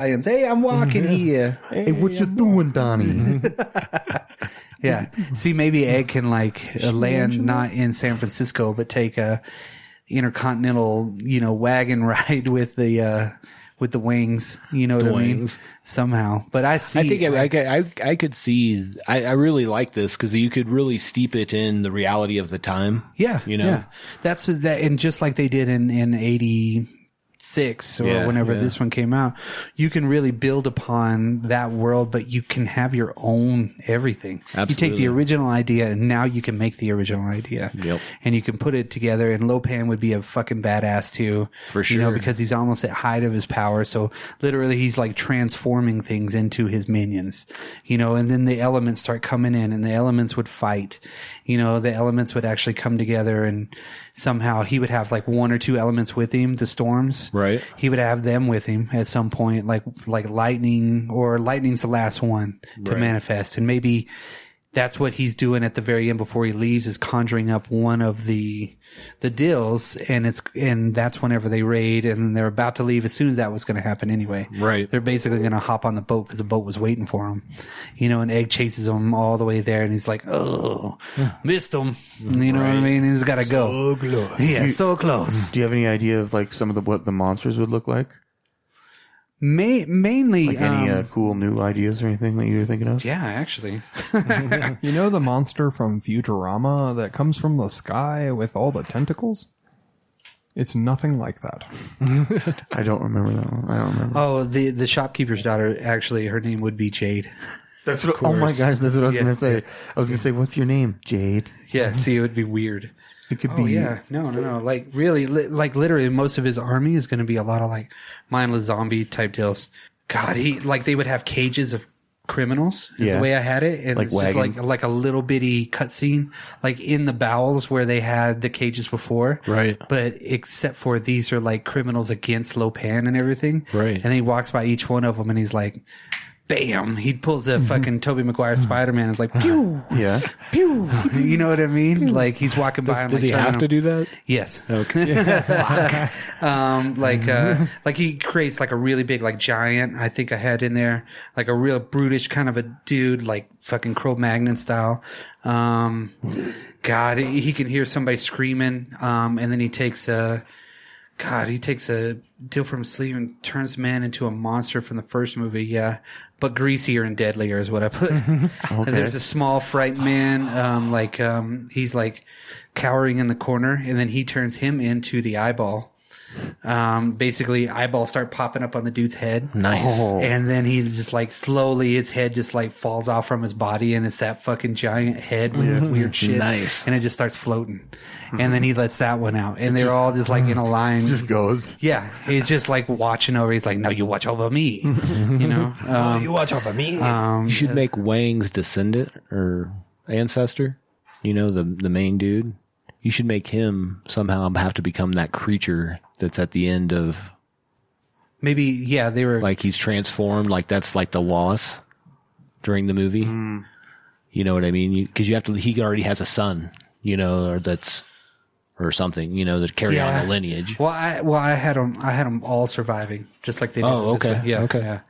and say, "Hey, I'm walking here." Hey, what you doing, Donnie? Yeah. See, maybe Egg can land not in San Francisco, but take a intercontinental, wagon ride with the wings. You know what I mean? Somehow. But I think I could see. I really like this because you could really steep it in the reality of the time. Yeah. Yeah. That's that, and just like they did in 86 or whenever this one came out, you can really build upon that world, but you can have your own everything. Absolutely. You take the original idea and now you can make the original idea. Yep. And you can put it together, and Lopan would be a fucking badass too. For sure. Because he's almost at height of his power. So literally he's like transforming things into his minions, and then the elements start coming in and the elements would fight. The elements would actually come together, and somehow he would have like one or two elements with him, the storms. Right. He would have them with him at some point, like lightning, or lightning's the last one to manifest. And maybe that's what he's doing at the very end before he leaves, is conjuring up one of the deals, and that's whenever they raid, and they're about to leave as soon as that was going to happen anyway. Right. They're basically going to hop on the boat because the boat was waiting for him. And Egg chases him all the way there, and he's like, "Oh, missed him." You know what I mean? He's got to go. So close. Yeah, so close. Do you have any idea of like some of what the monsters would look like? Mainly, Like any cool new ideas or anything that you were thinking of? yeah, actually. You know the monster from Futurama that comes from the sky with all the tentacles? It's nothing like that. I don't remember that one. I don't remember. Oh, the shopkeeper's daughter, actually, her name would be Jade. That's what. Oh my gosh, that's what I was Yeah. going to say. I was going to say, what's your name? Jade. Yeah, see, it would be weird. It could Oh, be. yeah. No. Like, really, literally, most of his army is going to be a lot of, like, mindless zombie type deals. God, they would have cages of criminals, is the way I had it. And Like it's just wagon. like a little bitty cutscene, like in the bowels where they had the cages before. Right. But except for these are like criminals against Lopan and everything. Right. And then he walks by each one of them and he's like, bam, he pulls a fucking Tobey Maguire Spider-Man and is like, pew, Yeah. pew. You know what I mean? Like he's walking by and Does like he have to do that? Yes. Okay. Like he creates like a really big, like giant, I think I had in there, like a real brutish kind of a dude, like fucking Cro-Magnon style. God, he can hear somebody screaming. And then he takes a deal from his sleeve and turns the man into a monster from the first movie. Yeah. But greasier and deadlier is what I put. And there's a small frightened man, he's like cowering in the corner, and then he turns him into the eyeball. Basically eyeballs start popping up on the dude's head. Nice. And then he just like slowly, his head just like falls off from his body, and it's that fucking giant head with weird shit. Nice. And it just starts floating. And then he lets that one out, and they're all just like in a line. Just goes. Yeah. He's just like watching over. He's like, "No, you watch over me." You watch over me. You should make Wang's descendant or ancestor, the main dude. You should make him somehow have to become that creature that's at the end of, Maybe, yeah, they were like he's transformed, like that's like the loss during the movie. You know what I mean? Because he already has a son, or something, to carry on the lineage. Well, I had them all surviving, just like they did. Oh, in this okay. one. Yeah. Okay. Yeah.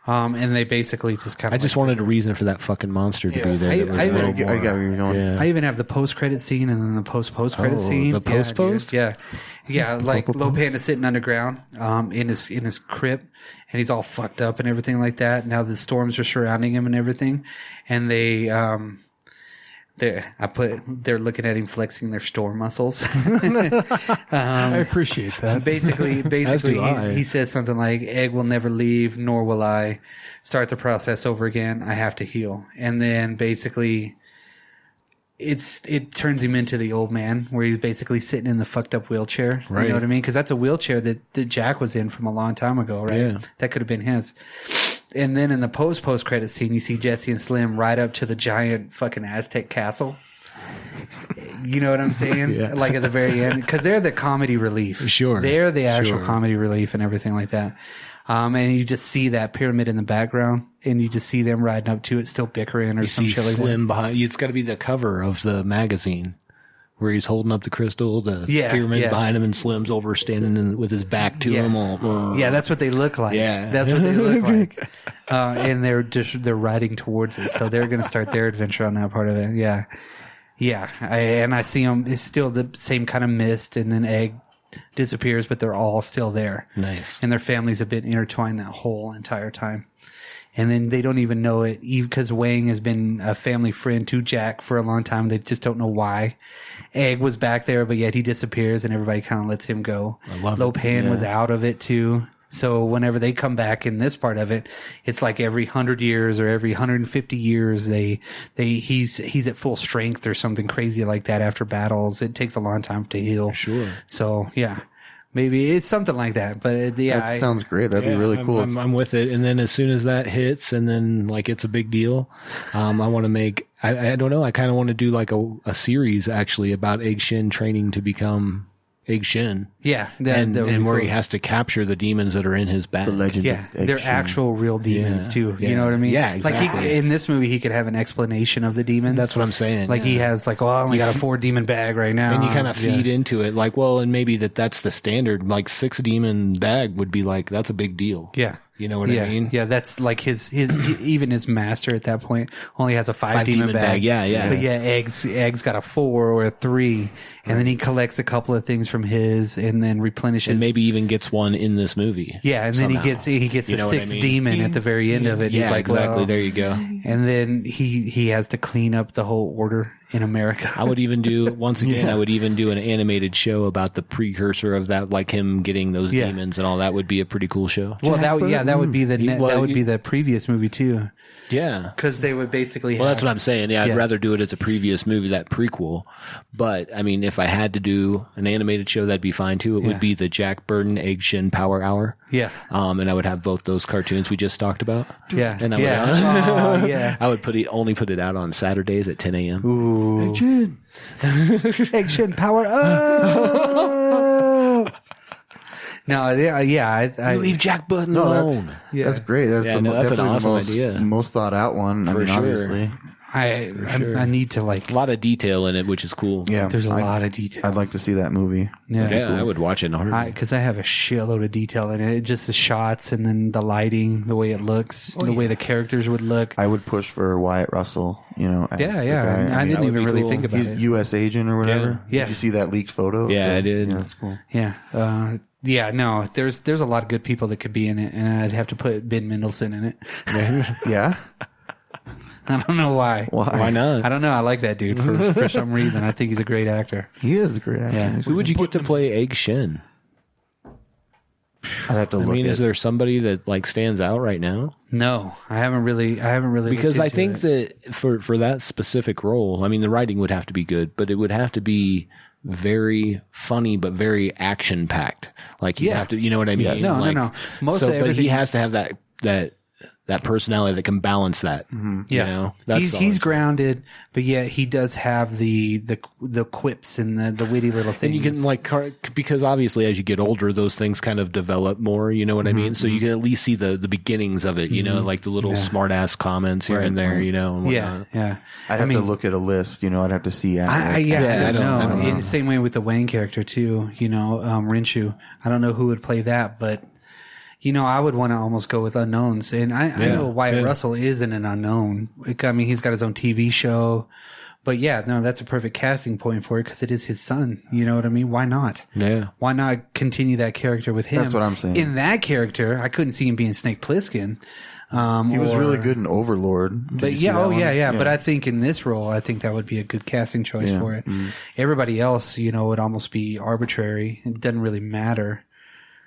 And they basically just kind of. I just wanted a reason for that fucking monster to be there. I that was a little I get more- where you're going. Yeah. I even have the post-credit scene and then the post-credit scene. the post-post? Yeah, like Lopan is sitting underground, in his crypt, and he's all fucked up and everything like that. Now the storms are surrounding him and everything, and they're looking at him flexing their storm muscles. I appreciate that. Basically, do I. he says something like, "Egg will never leave, nor will I. Start the process over again. I have to heal." And then basically, it turns him into the old man, where he's basically sitting in the fucked up wheelchair. Right. You know what I mean? Because that's a wheelchair that Jack was in from a long time ago, right? Yeah. That could have been his. And then in the post credit scene, you see Jesse and Slim ride up to the giant fucking Aztec castle. You know what I'm saying? Yeah. Like at the very end, because they're the comedy relief. Sure. They're the actual Sure. comedy relief and everything like that. And you just see that pyramid in the background, and you just see them riding up to it, still bickering or You some see shit like that. Slim behind you. It's got to be the cover of the magazine where he's holding up the crystal. The Spearman's behind him and Slim's over standing with his back to him. Yeah, that's what they look like. Yeah. That's what they look like. And they're riding towards it, so they're going to start their adventure on that part of it. Yeah. Yeah, I see them. It's still the same kind of mist, and then Egg disappears, but they're all still there. Nice. And their families have been intertwined that whole entire time. And then they don't even know it, because Wang has been a family friend to Jack for a long time. They just don't know why. Egg was back there, but yet he disappears, and everybody kind of lets him go. I love Lo it. Pan was out of it too. So whenever they come back in this part of it, it's like every 100 years or every 150 years, he's at full strength or something crazy like that after battles. It takes a long time to heal. Sure. So yeah, maybe it's something like that. But that sounds great. That'd be really cool. I'm with it. And then as soon as that hits, and then like it's a big deal, I want to make. I don't know. I kind of want to do like a series actually about Egg Shen training to become Egg Shen. Yeah. And where he has to capture the demons that are in his back. The legend. Yeah, of Egg they're Shen. actual real demons too. Yeah. You know what I mean? Yeah, exactly. Like in this movie, he could have an explanation of the demons. That's what I'm saying. Like he has like, I only got a 4 demon bag right now. And you kind of feed into it like, well, and maybe that's the standard. Like 6 demon bag would be like, that's a big deal. Yeah. You know what I mean? Yeah, that's like his even his master at that point only has a 5 demon bag. Yeah. But Egg's got a 4 or a 3, and then he collects a couple of things from his, and then replenishes. And maybe even gets one in this movie. Yeah, and somehow. then he gets You the know what I 6th mean? demon at the very end of it. Yeah, He's like, exactly. well, There you go. and then he has to clean up the whole order in America. I would even do I would even do an animated show about the precursor of that, like him getting those demons and all. That would be a pretty cool show. Well, that would be the previous movie too. Yeah, because they would basically. Well, that's what I'm saying. Yeah, I'd rather do it as a previous movie, that prequel. But I mean, if I had to do an animated show, that'd be fine too. It would be the Jack Burton Egg Shen Power Hour. Yeah. And I would have both those cartoons we just talked about. Yeah. And I would, I would only put it out on Saturdays at 10 a.m. Ooh. Egg Shen. Egg Shen Power up. No, I leave Jack Burton alone. That's great. That's, that's an definitely awesome the idea. most thought out one. For sure. Obviously. I need to like a lot of detail in it, which is cool. Yeah, there's a lot of detail. I'd like to see that movie. Yeah, I would watch it in a heartbeat. Because I have a shitload of detail in it. Just the shots and then the lighting, the way it looks, the way the characters would look. I would push for Wyatt Russell. You know, as the guy. I didn't even really think about He's it. U.S. agent or whatever. Yeah. Did you see that leaked photo? Yeah, I did. Yeah, that's cool. Yeah. No, there's a lot of good people that could be in it, and I'd have to put Ben Mendelsohn in it. Yeah. I don't know why. Why not? I don't know. I like that dude for some reason. I think he's a great actor. He is a great actor. Yeah. Who would you get to play Egg Shen? I'd have to look. Is there somebody that like stands out right now? No, I haven't really. Because I think that for that specific role, I mean, the writing would have to be good, but it would have to be very funny, but very action packed. Like you have to, you know what I mean? Yeah. No. But he has to have that personality that can balance that. Mm-hmm. Yeah, you know? He's grounded, but yet he does have the quips and the witty little things. And you can because obviously as you get older, those things kind of develop more. You know what I mean? So you can at least see the beginnings of it. You know, like the little smart ass comments here and there. You know, and whatnot. Yeah. I'd have to look at a list. You know, I'd have to see. I don't know. know. In the same way with the Wayne character too. You know, Rinshu. I don't know who would play that, but. You know, I would want to almost go with unknowns. And I know Wyatt Russell isn't an unknown. I mean, he's got his own TV show. But that's a perfect casting point for it because it is his son. You know what I mean? Why not? Yeah. Why not continue that character with him? That's what I'm saying. In that character, I couldn't see him being Snake Plissken. He was really good in Overlord. But But I think in this role, I think that would be a good casting choice for it. Mm. Everybody else, you know, would almost be arbitrary. It doesn't really matter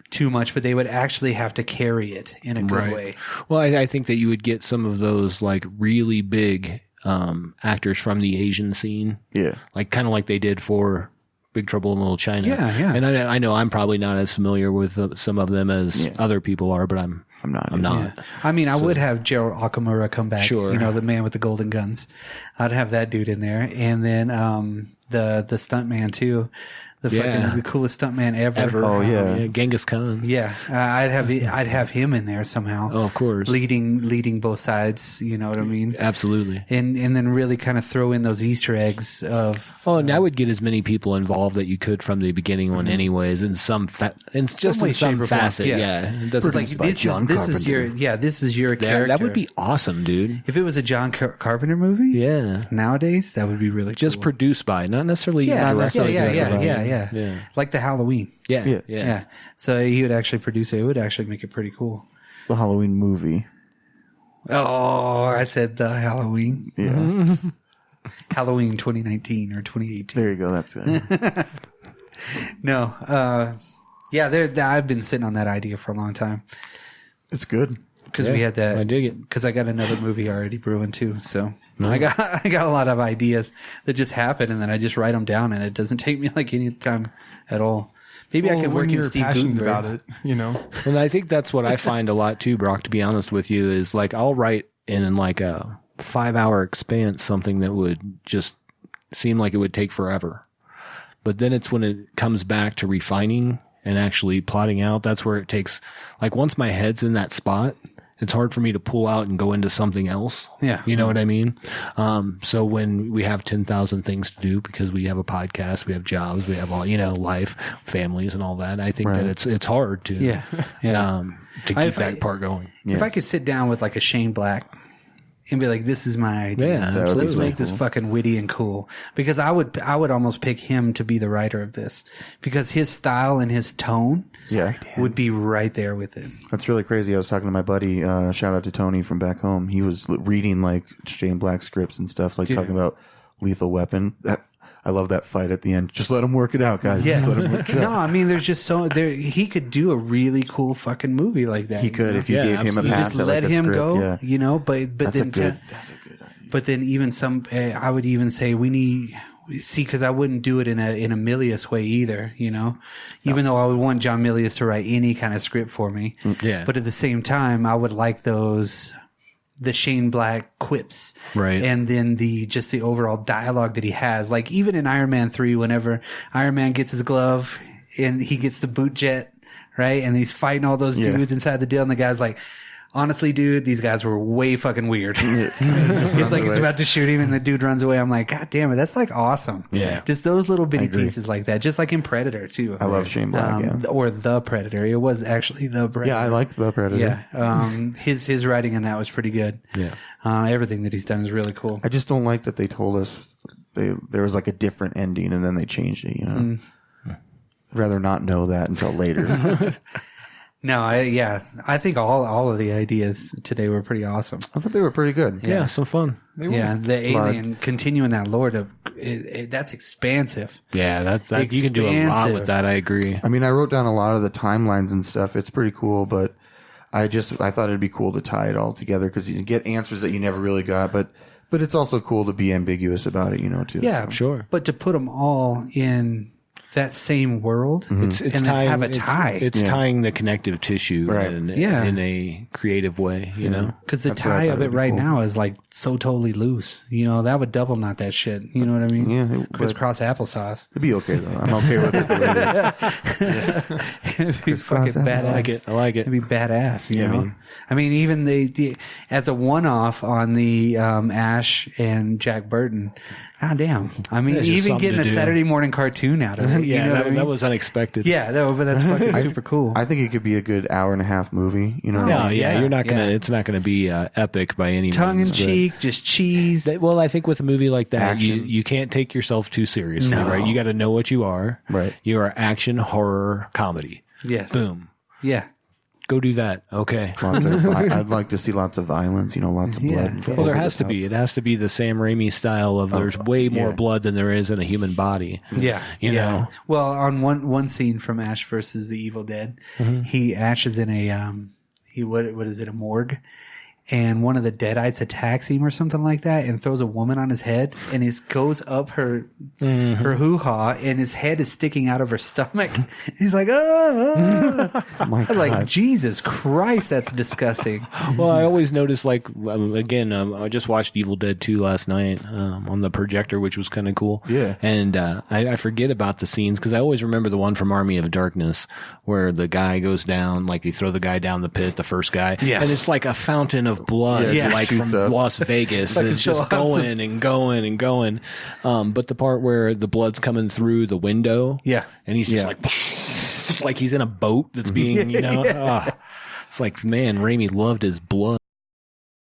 too much, but they would actually have to carry it in a good way. Well, I think that you would get some of those like really big actors from the Asian scene. Yeah. Like kind of like they did for Big Trouble in Little China. Yeah. And I know I'm probably not as familiar with some of them as other people are, but I'm not. Yeah. I mean, I would have Gerald Okamura come back. Sure. You know, the man with the golden guns. I'd have that dude in there. And then the stuntman too. the coolest stuntman ever. Oh yeah, Genghis Khan. Yeah, I'd have him in there somehow. Oh, of course, leading both sides. You know what I mean? Absolutely. And then really kind of throw in those Easter eggs of. Oh, and I would get as many people involved that you could from the beginning one, anyways. In some facet. Yeah, it doesn't like this is your character. That would be awesome, dude. If it was a John Carpenter movie, yeah, nowadays that would be really just cool. produced by, not necessarily directly. Yeah. Like the Halloween. Yeah. So he would actually produce it. It would actually make it pretty cool. The Halloween movie. Oh, I said the Halloween. Yeah. Halloween 2019 or 2018. There you go. That's good. No. I've been sitting on that idea for a long time. It's good. Because we had that. I dig it. Because I got another movie already brewing too. So I got a lot of ideas that just happen, and then I just write them down, and it doesn't take me like any time at all. Maybe I could work in Steve Gutenberg about it, you know. And I think that's what I find a lot too, Brock. To be honest with you, is like I'll write in like a 5-hour expanse something that would just seem like it would take forever, but then it's when it comes back to refining and actually plotting out. That's where it takes. Like once my head's in that spot, it's hard for me to pull out and go into something else. Yeah. You know what I mean? So when we have 10,000 things to do because we have a podcast, we have jobs, we have all, life, families and all that, I think that it's hard to, to keep that part going. If I could sit down with like a Shane Black and be like, this is my idea. Yeah, let's make this fucking witty and cool. Because I would almost pick him to be the writer of this because his style and his tone would be right there with it. That's really crazy. I was talking to my buddy, shout out to Tony from back home. He was reading like Shane Black scripts and stuff, like talking about Lethal Weapon. I love that fight at the end. Just let him work it out, guys. Yeah. Just let him work it out. No, I mean, there's just he could do a really cool fucking movie like that. He could if you gave him a pass. You just let him go, Yeah. but then that's a good idea. But then even I would even say because I wouldn't do it in a Milius way either, even though I would want John Milius to write any kind of script for me. Yeah. But at the same time, I would like the Shane Black quips. Right. And then the overall dialogue that he has. Like even in Iron Man 3, whenever Iron Man gets his glove and he gets the boot jet, right? And he's fighting all those dudes inside the deal and the guy's like, honestly, dude, these guys were way fucking weird. It's like he's about to shoot him and the dude runs away. I'm like, God damn it, that's like awesome. Yeah. Just those little bitty pieces like that. Just like in Predator too. I love Shane Black, or The Predator. It was actually The Predator. Yeah, I like The Predator. Yeah. His writing in that was pretty good. Yeah. Everything that he's done is really cool. I just don't like that they told us there was like a different ending and then they changed it, I'd rather not know that until later. No, I think all of the ideas today were pretty awesome. I thought they were pretty good. Yeah, some fun. The alien continuing that lore that's expansive. Yeah, that you can do a lot with that. I agree. I mean, I wrote down a lot of the timelines and stuff. It's pretty cool, but I thought it'd be cool to tie it all together because you get answers that you never really got, but it's also cool to be ambiguous about it, too. Yeah, so. Sure. But to put them all in that same world it's and tying, have a tie. It's tying the connective tissue in a creative way, Because the tie of it right now is like so totally loose. That would double knot that shit. You know what I mean? Yeah. Crisscross applesauce. It'd be okay though. I'm okay with it. It'd be fucking badass. I like it. It'd be badass. You know? I mean, even the as a one-off on the Ash and Jack Burton. God damn. I mean, even getting a Saturday morning cartoon out of it. Yeah, I mean? that was unexpected. Yeah, but that's fucking super cool. I think it could be a good hour-and-a-half movie. You're not gonna. It's not gonna be epic by any means. Tongue in cheek, just cheese. Well, I think with a movie like that, you can't take yourself too seriously, right? You got to know what you are. Right. You are action, horror, comedy. Yes. Boom. Yeah. Go do that. Okay. I'd like to see lots of violence, lots of blood. Well, there has to be. It has to be the Sam Raimi style of there's way more blood than there is in a human body. Yeah. You know? Well, on one scene from Ash versus the Evil Dead, Ash is in a, what is it, a morgue? and one of the Deadites attacks him or something like that and throws a woman on his head, and he goes up her hoo-ha, and his head is sticking out of her stomach. He's like, oh my God. Like, Jesus Christ, that's disgusting. Well, I always notice, like, again, I just watched Evil Dead 2 last night on the projector, which was kind of cool. Yeah. And I forget about the scenes because I always remember the one from Army of Darkness where the guy goes down, like they throw the guy down the pit, the first guy, and it's like a fountain of blood, like from Las Vegas. Like it's just going and going and going. But the part where the blood's coming through the window, and he's just like he's in a boat that's being, it's like, man, Raimi loved his blood.